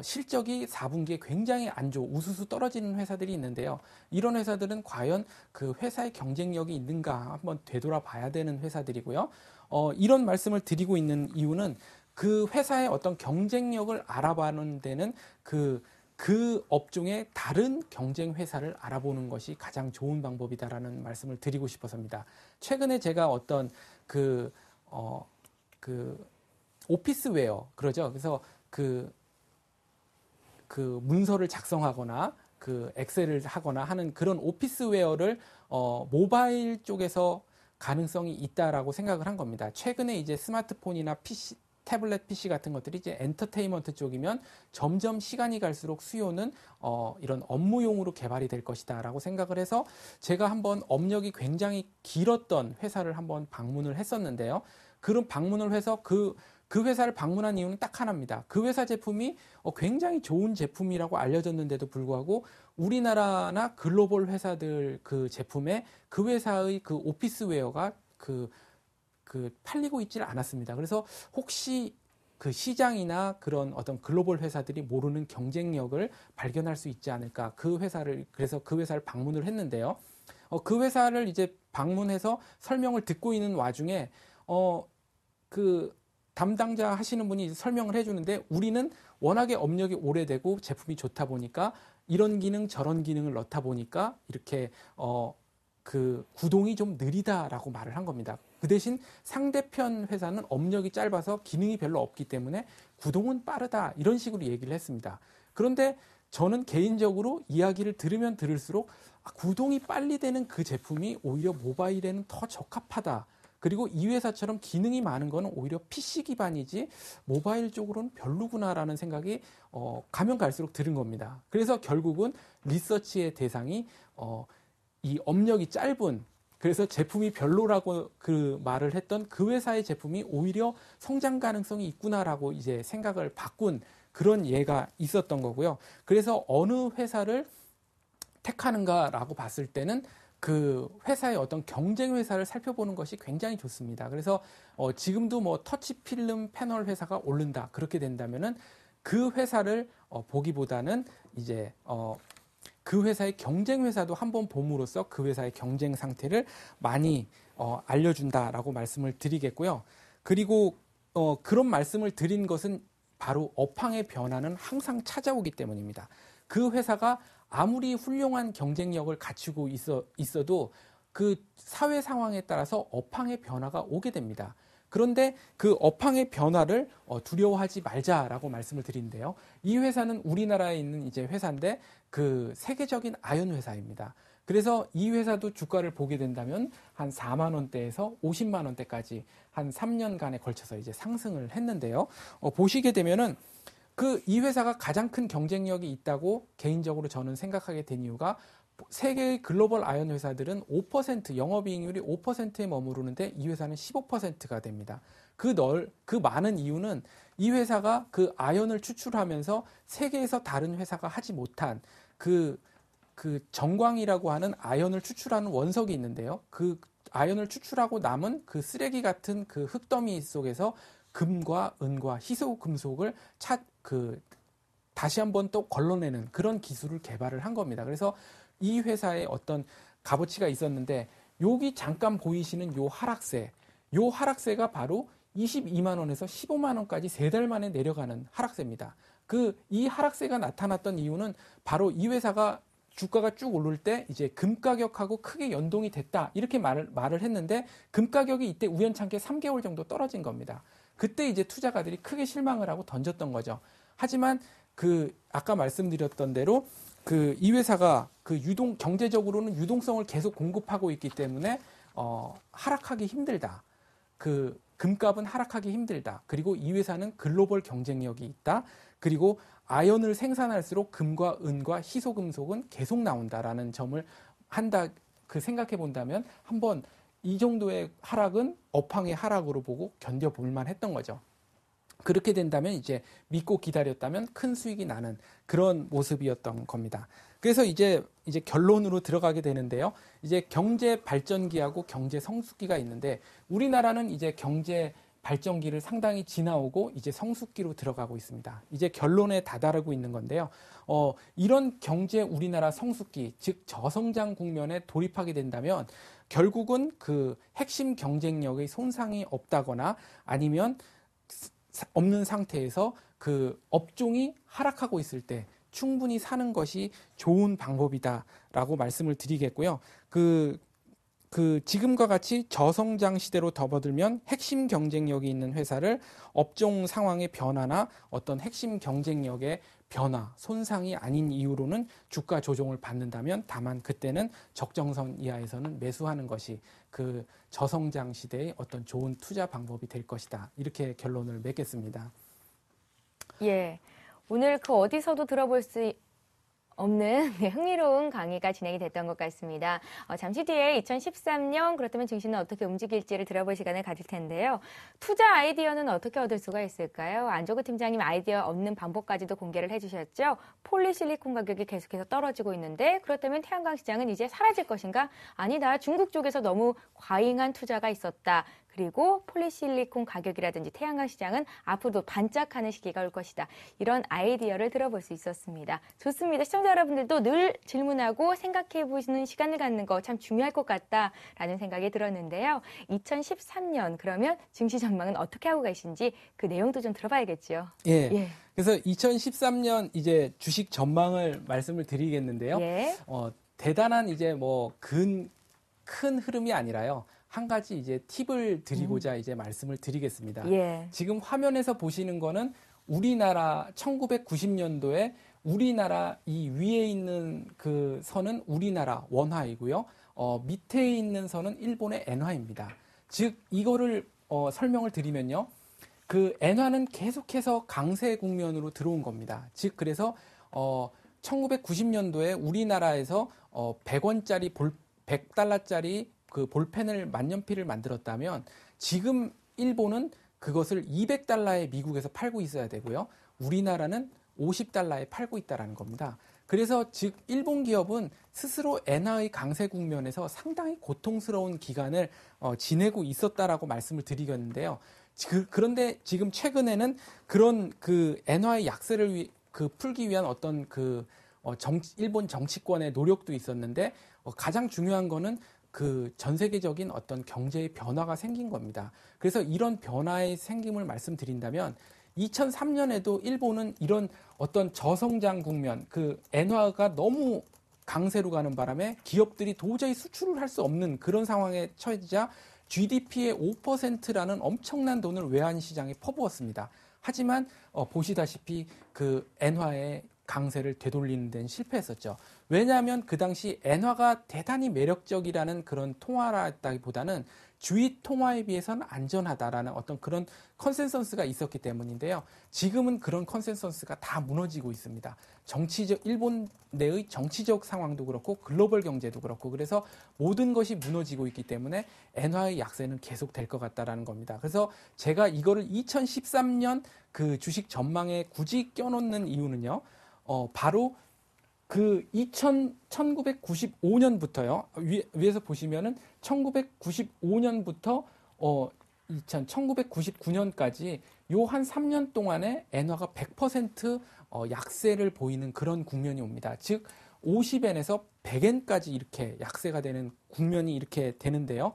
Speaker 2: 실적이 4분기에 굉장히 안 좋고 우수수 떨어지는 회사들이 있는데요. 이런 회사들은 과연 그 회사의 경쟁력이 있는가 한번 되돌아봐야 되는 회사들이고요. 이런 말씀을 드리고 있는 이유는 그 회사의 어떤 경쟁력을 알아보는 데는 그 업종의 다른 경쟁 회사를 알아보는 것이 가장 좋은 방법이다라는 말씀을 드리고 싶어서입니다. 최근에 제가 어떤 오피스웨어 그러죠. 그래서 그 문서를 작성하거나 그 엑셀을 하거나 하는 그런 오피스웨어를 모바일 쪽에서 가능성이 있다라고 생각을 한 겁니다. 최근에 이제 스마트폰이나 PC, 태블릿 PC 같은 것들이 이제 엔터테인먼트 쪽이면 점점 시간이 갈수록 수요는 이런 업무용으로 개발이 될 것이다라고 생각을 해서 제가 한번 업력이 굉장히 길었던 회사를 한번 방문을 했었는데요. 그런 방문을 해서 그 회사를 방문한 이유는 딱 하나입니다. 그 회사 제품이 굉장히 좋은 제품이라고 알려졌는데도 불구하고 우리나라나 글로벌 회사들 그 제품에 그 회사의 그 오피스웨어가 팔리고 있지를 않았습니다. 그래서 혹시 그 시장이나 그런 어떤 글로벌 회사들이 모르는 경쟁력을 발견할 수 있지 않을까. 그래서 그 회사를 방문을 했는데요. 그 회사를 이제 방문해서 설명을 듣고 있는 와중에, 그 담당자 하시는 분이 설명을 해주는데 우리는 워낙에 업력이 오래되고 제품이 좋다 보니까 이런 기능 저런 기능을 넣다 보니까 이렇게 그 구동이 좀 느리다라고 말을 한 겁니다. 그 대신 상대편 회사는 업력이 짧아서 기능이 별로 없기 때문에 구동은 빠르다 이런 식으로 얘기를 했습니다. 그런데 저는 개인적으로 이야기를 들으면 들을수록 구동이 빨리 되는 그 제품이 오히려 모바일에는 더 적합하다. 그리고 이 회사처럼 기능이 많은 거는 오히려 PC 기반이지 모바일 쪽으로는 별로구나라는 생각이 가면 갈수록 들은 겁니다. 그래서 결국은 리서치의 대상이 이 업력이 짧은, 그래서 제품이 별로라고 그 말을 했던 그 회사의 제품이 오히려 성장 가능성이 있구나라고 이제 생각을 바꾼 그런 예가 있었던 거고요. 그래서 어느 회사를 택하는가라고 봤을 때는 그 회사의 어떤 경쟁 회사를 살펴보는 것이 굉장히 좋습니다. 그래서 지금도 뭐 터치 필름 패널 회사가 오른다 그렇게 된다면은 그 회사를 보기보다는 이제 그 회사의 경쟁 회사도 한번 봄으로써 그 회사의 경쟁 상태를 많이 알려준다라고 말씀을 드리겠고요. 그리고 그런 말씀을 드린 것은 바로 업황의 변화는 항상 찾아오기 때문입니다. 그 회사가 아무리 훌륭한 경쟁력을 갖추고 있어도 그 사회 상황에 따라서 업황의 변화가 오게 됩니다. 그런데 그 업황의 변화를 두려워하지 말자라고 말씀을 드리는데요. 이 회사는 우리나라에 있는 이제 회사인데 그 세계적인 아연 회사입니다. 그래서 이 회사도 주가를 보게 된다면 한 4만 원대에서 50만 원대까지 한 3년간에 걸쳐서 이제 상승을 했는데요. 보시게 되면은 이 회사가 가장 큰 경쟁력이 있다고 개인적으로 저는 생각하게 된 이유가 세계의 글로벌 아연 회사들은 5% 영업이익률이 5%에 머무르는데 이 회사는 15%가 됩니다. 그 많은 이유는 이 회사가 그 아연을 추출하면서 세계에서 다른 회사가 하지 못한 그 정광이라고 하는 아연을 추출하는 원석이 있는데요. 그 아연을 추출하고 남은 그 쓰레기 같은 그 흙더미 속에서 금과 은과 희소 금속을 다시 한번 또 걸러내는 그런 기술을 개발을 한 겁니다. 그래서 이 회사의 어떤 값어치가 있었는데 여기 잠깐 보이시는 요 하락세가 바로 22만 원에서 15만 원까지 3달 만에 내려가는 하락세입니다. 이 하락세가 나타났던 이유는 바로 이 회사가 주가가 쭉 오를 때 이제 금 가격하고 크게 연동이 됐다 이렇게 말을 했는데 금 가격이 이때 우연찮게 3개월 정도 떨어진 겁니다. 그때 이제 투자가들이 크게 실망을 하고 던졌던 거죠. 하지만 아까 말씀드렸던 대로 이 회사가 경제적으로는 유동성을 계속 공급하고 있기 때문에 하락하기 힘들다. 금값은 하락하기 힘들다. 그리고 이 회사는 글로벌 경쟁력이 있다. 그리고 아연을 생산할수록 금과 은과 희소금속은 계속 나온다라는 점을 생각해 본다면 한번 이 정도의 하락은 업황의 하락으로 보고 견뎌볼 만했던 거죠. 그렇게 된다면 이제 믿고 기다렸다면 큰 수익이 나는 그런 모습이었던 겁니다. 그래서 이제 결론으로 들어가게 되는데요. 이제 경제 발전기하고 경제 성숙기가 있는데 우리나라는 이제 경제 발전기를 상당히 지나오고 이제 성숙기로 들어가고 있습니다. 이제 결론에 다다르고 있는 건데요. 이런 경제 우리나라 성숙기, 즉 저성장 국면에 돌입하게 된다면 결국은 그 핵심 경쟁력의 손상이 없다거나 아니면 없는 상태에서 그 업종이 하락하고 있을 때 충분히 사는 것이 좋은 방법이다라고 말씀을 드리겠고요. 지금과 같이 저성장 시대로 접어들면 핵심 경쟁력이 있는 회사를 업종 상황의 변화나 어떤 핵심 경쟁력의 변화, 손상이 아닌 이유로는 주가 조정을 받는다면 다만 그때는 적정선 이하에서는 매수하는 것이 그 저성장 시대의 어떤 좋은 투자 방법이 될 것이다. 이렇게 결론을 맺겠습니다.
Speaker 1: 예. 오늘 그 어디서도 들어볼 수 없는 흥미로운 강의가 진행이 됐던 것 같습니다. 잠시 뒤에 2013년 그렇다면 증시는 어떻게 움직일지를 들어볼 시간을 가질 텐데요. 투자 아이디어는 어떻게 얻을 수가 있을까요? 안조구 팀장님 아이디어 얻는 방법까지도 공개를 해주셨죠. 폴리실리콘 가격이 계속해서 떨어지고 있는데 그렇다면 태양광 시장은 이제 사라질 것인가? 아니다. 중국 쪽에서 너무 과잉한 투자가 있었다. 그리고 폴리실리콘 가격이라든지 태양광 시장은 앞으로도 반짝하는 시기가 올 것이다. 이런 아이디어를 들어볼 수 있었습니다. 좋습니다. 시청자 여러분들도 늘 질문하고 생각해 보시는 시간을 갖는 거 참 중요할 것 같다라는 생각이 들었는데요. 2013년 그러면 증시 전망은 어떻게 하고 계신지 그 내용도 좀 들어봐야겠죠.
Speaker 2: 예. 그래서 2013년 이제 주식 전망을 말씀을 드리겠는데요.
Speaker 1: 예.
Speaker 2: 대단한 이제 뭐 큰 흐름이 아니라요. 한 가지 이제 팁을 드리고자 이제 말씀을 드리겠습니다.
Speaker 1: 예.
Speaker 2: 지금 화면에서 보시는 거는 우리나라 1990년도에 우리나라 이 위에 있는 그 선은 우리나라 원화이고요. 밑에 있는 선은 일본의 엔화입니다. 즉 이거를 설명을 드리면요. 그 엔화는 계속해서 강세 국면으로 들어온 겁니다. 즉 그래서 1990년도에 우리나라에서 100원짜리 100달러짜리 그 볼펜을 만년필을 만들었다면 지금 일본은 그것을 200달러에 미국에서 팔고 있어야 되고요. 우리나라는 50달러에 팔고 있다는 겁니다. 그래서 즉 일본 기업은 스스로 엔화의 강세 국면에서 상당히 고통스러운 기간을 지내고 있었다라고 말씀을 드리겠는데요. 그런데 지금 최근에는 그런 그 엔화의 약세를 풀기 위한 어떤 일본 정치권의 노력도 있었는데 가장 중요한 거는 그 전 세계적인 어떤 경제의 변화가 생긴 겁니다. 그래서 이런 변화의 생김을 말씀드린다면 2003년에도 일본은 이런 어떤 저성장 국면, 그 엔화가 너무 강세로 가는 바람에 기업들이 도저히 수출을 할 수 없는 그런 상황에 처해지자 GDP의 5%라는 엄청난 돈을 외환 시장에 퍼부었습니다. 하지만 보시다시피 그 엔화의 강세를 되돌리는 데는 실패했었죠. 왜냐하면 그 당시 엔화가 대단히 매력적이라는 그런 통화라기보다는 주위 통화에 비해서는 안전하다라는 어떤 그런 컨센서스가 있었기 때문인데요. 지금은 그런 컨센서스가 다 무너지고 있습니다. 일본 내의 정치적 상황도 그렇고 글로벌 경제도 그렇고 그래서 모든 것이 무너지고 있기 때문에 엔화의 약세는 계속될 것 같다라는 겁니다. 그래서 제가 이거를 2013년 그 주식 전망에 굳이 껴놓는 이유는요. 바로 그 1995년부터요. 위에서 보시면은 1995년부터 1999년까지 요 한 3년 동안에 엔화가 100% 약세를 보이는 그런 국면이 옵니다. 즉 50엔에서 100엔까지 이렇게 약세가 되는 국면이 이렇게 되는데요.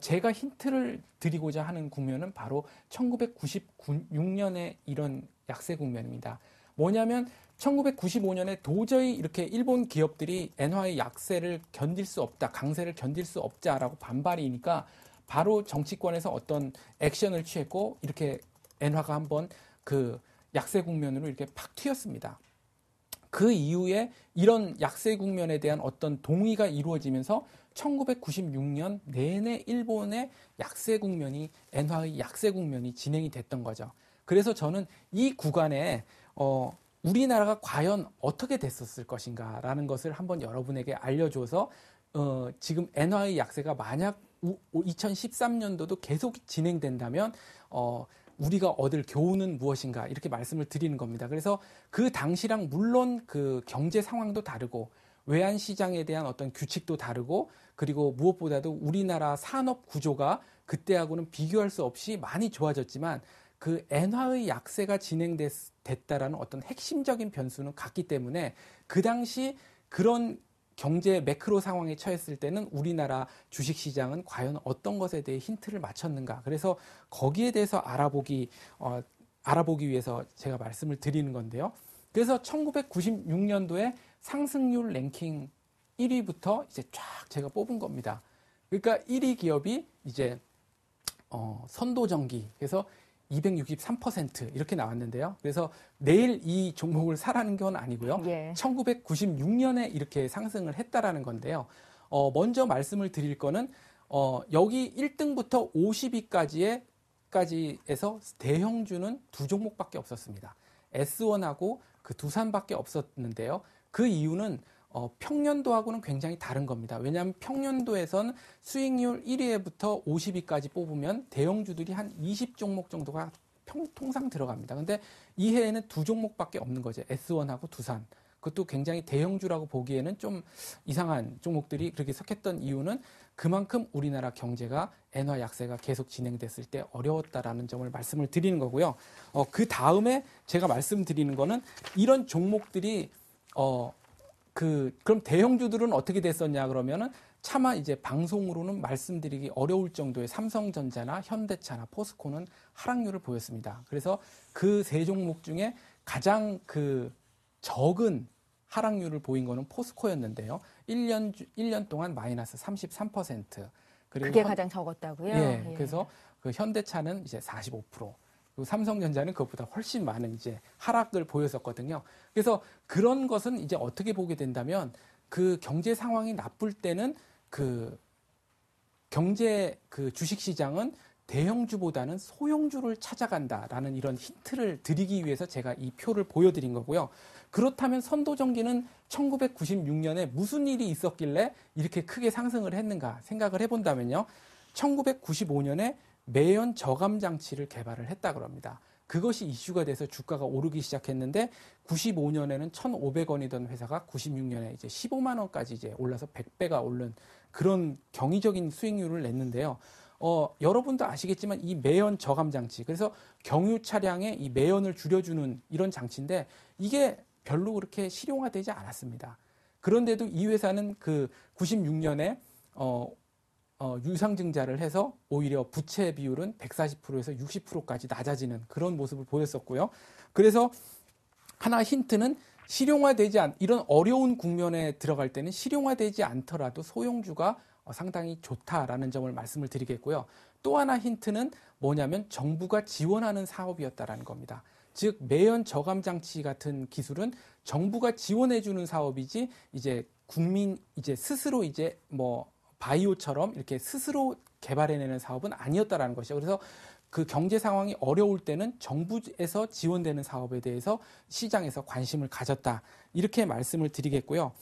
Speaker 2: 제가 힌트를 드리고자 하는 국면은 바로 1996년에 이런 약세 국면입니다. 뭐냐면 1995년에 도저히 이렇게 일본 기업들이 엔화의 약세를 견딜 수 없다, 강세를 견딜 수 없다라고 반발이니까 바로 정치권에서 어떤 액션을 취했고 이렇게 엔화가 한번 그 약세 국면으로 이렇게 팍 튀었습니다. 그 이후에 이런 약세 국면에 대한 어떤 동의가 이루어지면서 1996년 내내 일본의 약세 국면이 엔화의 약세 국면이 진행이 됐던 거죠. 그래서 저는 이 구간에 우리나라가 과연 어떻게 됐었을 것인가라는 것을 한번 여러분에게 알려줘서 지금 엔화의 약세가 만약 2013년도도 계속 진행된다면 우리가 얻을 교훈은 무엇인가 이렇게 말씀을 드리는 겁니다. 그래서 그 당시랑 물론 그 경제 상황도 다르고 외환 시장에 대한 어떤 규칙도 다르고 그리고 무엇보다도 우리나라 산업 구조가 그때하고는 비교할 수 없이 많이 좋아졌지만 그 엔화의 약세가 진행됐다라는 어떤 핵심적인 변수는 같기 때문에 그 당시 그런 경제 매크로 상황에 처했을 때는 우리나라 주식시장은 과연 어떤 것에 대해 힌트를 맞췄는가. 그래서 거기에 대해서 알아보기 위해서 제가 말씀을 드리는 건데요. 그래서 1996년도에 상승률 랭킹 1위부터 이제 쫙 제가 뽑은 겁니다. 그러니까 1위 기업이 이제 선도전기. 그래서 263% 이렇게 나왔는데요. 그래서 내일 이 종목을 사라는 건 아니고요.
Speaker 1: 예.
Speaker 2: 1996년에 이렇게 상승을 했다라는 건데요. 먼저 말씀을 드릴 거는 여기 1등부터 50위까지에서 대형주는 두 종목밖에 없었습니다. S1하고 그 두산밖에 없었는데요. 그 이유는 평년도하고는 굉장히 다른 겁니다. 왜냐하면 평년도에선 수익률 1위에부터 50위까지 뽑으면 대형주들이 한 20종목 정도가 통상 들어갑니다. 근데 이 해에는 두 종목밖에 없는 거죠. S1하고 두산. 그것도 굉장히 대형주라고 보기에는 좀 이상한 종목들이 그렇게 섞였던 이유는 그만큼 우리나라 경제가 엔화 약세가 계속 진행됐을 때 어려웠다라는 점을 말씀을 드리는 거고요. 그 다음에 제가 말씀드리는 거는 이런 종목들이 그럼 대형주들은 어떻게 됐었냐 그러면은 차마 이제 방송으로는 말씀드리기 어려울 정도의 삼성전자나 현대차나 포스코는 하락률을 보였습니다. 그래서 그 세 종목 중에 가장 적은 하락률을 보인 거는 포스코였는데요. 1년 동안 마이너스 33%. 그리고
Speaker 1: 그게 가장 적었다고요?
Speaker 2: 예.
Speaker 1: 예.
Speaker 2: 그래서 그 현대차는 이제 45%. 그리고 삼성전자는 그것보다 훨씬 많은 이제 하락을 보였었거든요. 그래서 그런 것은 이제 어떻게 보게 된다면 그 경제 상황이 나쁠 때는 그 주식 시장은 대형주보다는 소형주를 찾아간다라는 이런 힌트를 드리기 위해서 제가 이 표를 보여드린 거고요. 그렇다면 선도전기는 1996년에 무슨 일이 있었길래 이렇게 크게 상승을 했는가 생각을 해본다면요. 1995년에 매연 저감 장치를 개발을 했다 그럽니다. 그것이 이슈가 돼서 주가가 오르기 시작했는데 95년에는 1,500원이던 회사가 96년에 이제 15만 원까지 이제 올라서 100배가 오른 그런 경이적인 수익률을 냈는데요. 여러분도 아시겠지만 이 매연 저감 장치, 그래서 경유 차량에 이 매연을 줄여주는 이런 장치인데 이게 별로 그렇게 실용화되지 않았습니다. 그런데도 이 회사는 그 96년에 유상증자를 해서 오히려 부채 비율은 140%에서 60%까지 낮아지는 그런 모습을 보였었고요. 그래서 하나 힌트는 이런 어려운 국면에 들어갈 때는 실용화되지 않더라도 소형주가 상당히 좋다라는 점을 말씀을 드리겠고요. 또 하나 힌트는 뭐냐면 정부가 지원하는 사업이었다라는 겁니다. 즉 매연 저감 장치 같은 기술은 정부가 지원해주는 사업이지 이제 국민 이제 스스로 이제 바이오처럼 이렇게 스스로 개발해내는 사업은 아니었다라는 것이죠. 그래서 그 경제 상황이 어려울 때는 정부에서 지원되는 사업에 대해서 시장에서 관심을 가졌다. 이렇게 말씀을 드리겠고요.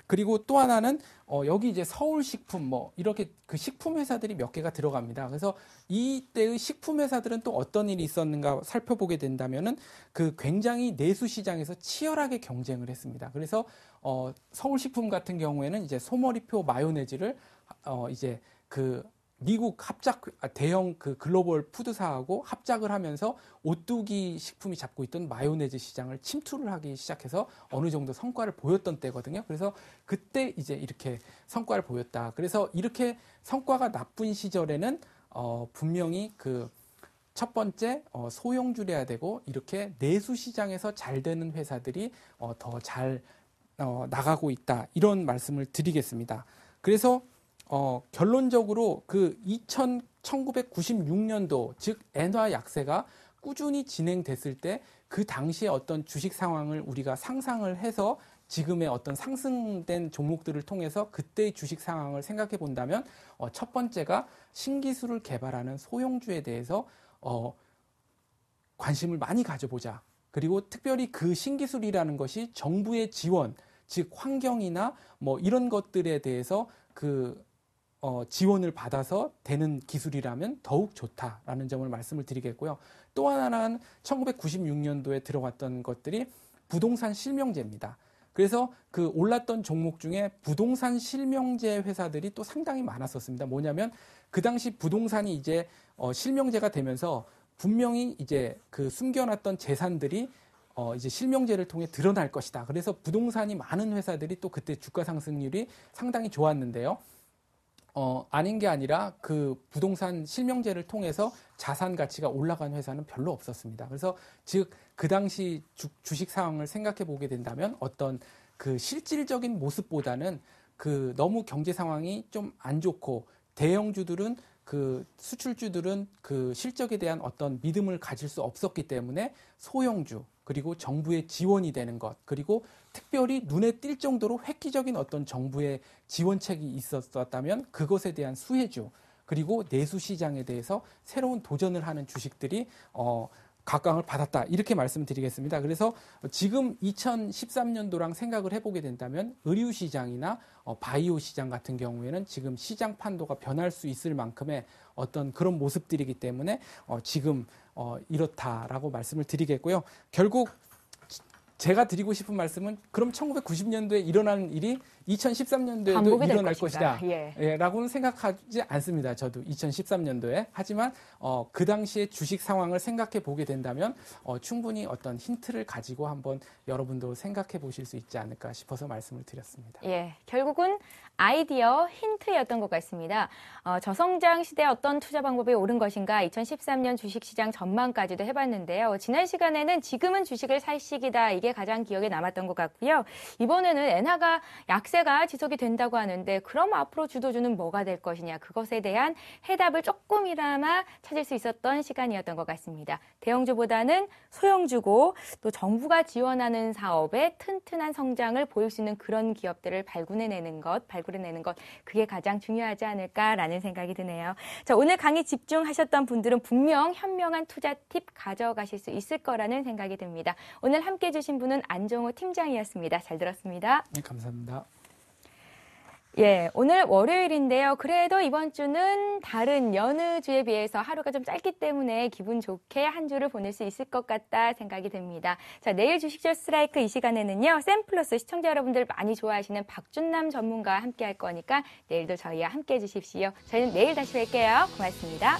Speaker 2: 그리고 또 하나는 여기 이제 서울식품 이렇게 그 식품 회사들이 몇 개가 들어갑니다. 그래서 이때의 식품 회사들은 또 어떤 일이 있었는가 살펴보게 된다면은 그 굉장히 내수 시장에서 치열하게 경쟁을 했습니다. 그래서 서울식품 같은 경우에는 이제 소머리표 마요네즈를 이제 그 미국 대형 그 글로벌 푸드사하고 합작을 하면서 오뚜기 식품이 잡고 있던 마요네즈 시장을 침투를 하기 시작해서 어느 정도 성과를 보였던 때거든요. 그래서 그때 이제 이렇게 성과를 보였다. 그래서 이렇게 성과가 나쁜 시절에는 분명히 그 첫 번째 소형주래야 되고 이렇게 내수 시장에서 잘 되는 회사들이 더 잘 나가고 있다. 이런 말씀을 드리겠습니다. 그래서 결론적으로 그 1996년도 즉 엔화 약세가 꾸준히 진행됐을 때 그 당시에 어떤 주식 상황을 우리가 상상을 해서 지금의 어떤 상승된 종목들을 통해서 그때의 주식 상황을 생각해 본다면 첫 번째가 신기술을 개발하는 소형주에 대해서 관심을 많이 가져보자. 그리고 특별히 그 신기술이라는 것이 정부의 지원, 즉 환경이나 이런 것들에 대해서 지원을 받아서 되는 기술이라면 더욱 좋다라는 점을 말씀을 드리겠고요. 또 하나는 1996년도에 들어갔던 것들이 부동산 실명제입니다. 그래서 그 올랐던 종목 중에 부동산 실명제 회사들이 또 상당히 많았었습니다. 뭐냐면 그 당시 부동산이 이제 실명제가 되면서 분명히 이제 그 숨겨놨던 재산들이 이제 실명제를 통해 드러날 것이다. 그래서 부동산이 많은 회사들이 또 그때 주가 상승률이 상당히 좋았는데요. 아닌 게 아니라 그 부동산 실명제를 통해서 자산 가치가 올라간 회사는 별로 없었습니다. 그래서 즉 그 당시 주식 상황을 생각해 보게 된다면 어떤 그 실질적인 모습보다는 그 너무 경제 상황이 좀 안 좋고 대형주들은 그 수출주들은 그 실적에 대한 어떤 믿음을 가질 수 없었기 때문에 소형주 그리고 정부의 지원이 되는 것 그리고 특별히 눈에 띌 정도로 획기적인 어떤 정부의 지원책이 있었다면 그것에 대한 수혜주 그리고 내수 시장에 대해서 새로운 도전을 하는 주식들이 각광을 받았다 이렇게 말씀드리겠습니다. 그래서 지금 2013년도랑 생각을 해보게 된다면 의류 시장이나 바이오 시장 같은 경우에는 지금 시장 판도가 변할 수 있을 만큼의 어떤 그런 모습들이기 때문에 지금 이렇다라고 말씀을 드리겠고요. 결국 제가 드리고 싶은 말씀은 그럼 1990년도에 일어난 일이 2013년도에도 일어날 것이다. 라고는 생각하지 않습니다. 저도 2013년도에. 하지만 그 당시의 주식 상황을 생각해 보게 된다면 충분히 어떤 힌트를 가지고 한번 여러분도 생각해 보실 수 있지 않을까 싶어서 말씀을 드렸습니다.
Speaker 1: 예, 결국은 아이디어 힌트였던 것 같습니다. 저성장 시대에 어떤 투자 방법이 옳은 것인가 2013년 주식시장 전망까지도 해봤는데요. 지난 시간에는 지금은 주식을 살 시기다. 이게 가장 기억에 남았던 것 같고요. 이번에는 엔화가 약세가 지속이 된다고 하는데 그럼 앞으로 주도주는 뭐가 될 것이냐. 그것에 대한 해답을 조금이나마 찾을 수 있었던 시간이었던 것 같습니다. 대형주보다는 소형주고 또 정부가 지원하는 사업에 튼튼한 성장을 보일 수 있는 그런 기업들을 발굴해내는 것 그게 가장 중요하지 않을까라는 생각이 드네요. 자, 오늘 강의 집중하셨던 분들은 분명 현명한 투자 팁 가져가실 수 있을 거라는 생각이 듭니다. 오늘 함께해 주신 분은 안종호 팀장이었습니다. 잘 들었습니다.
Speaker 2: 네, 감사합니다.
Speaker 1: 예, 오늘 월요일인데요. 그래도 이번 주는 다른 여느 주에 비해서 하루가 좀 짧기 때문에 기분 좋게 한 주를 보낼 수 있을 것 같다 생각이 듭니다. 자, 내일 주식쇼 스트라이크 이 시간에는요. 샘플러스 시청자 여러분들 많이 좋아하시는 박준남 전문가와 함께 할 거니까 내일도 저희와 함께 해 주십시오. 저희는 내일 다시 뵐게요. 고맙습니다.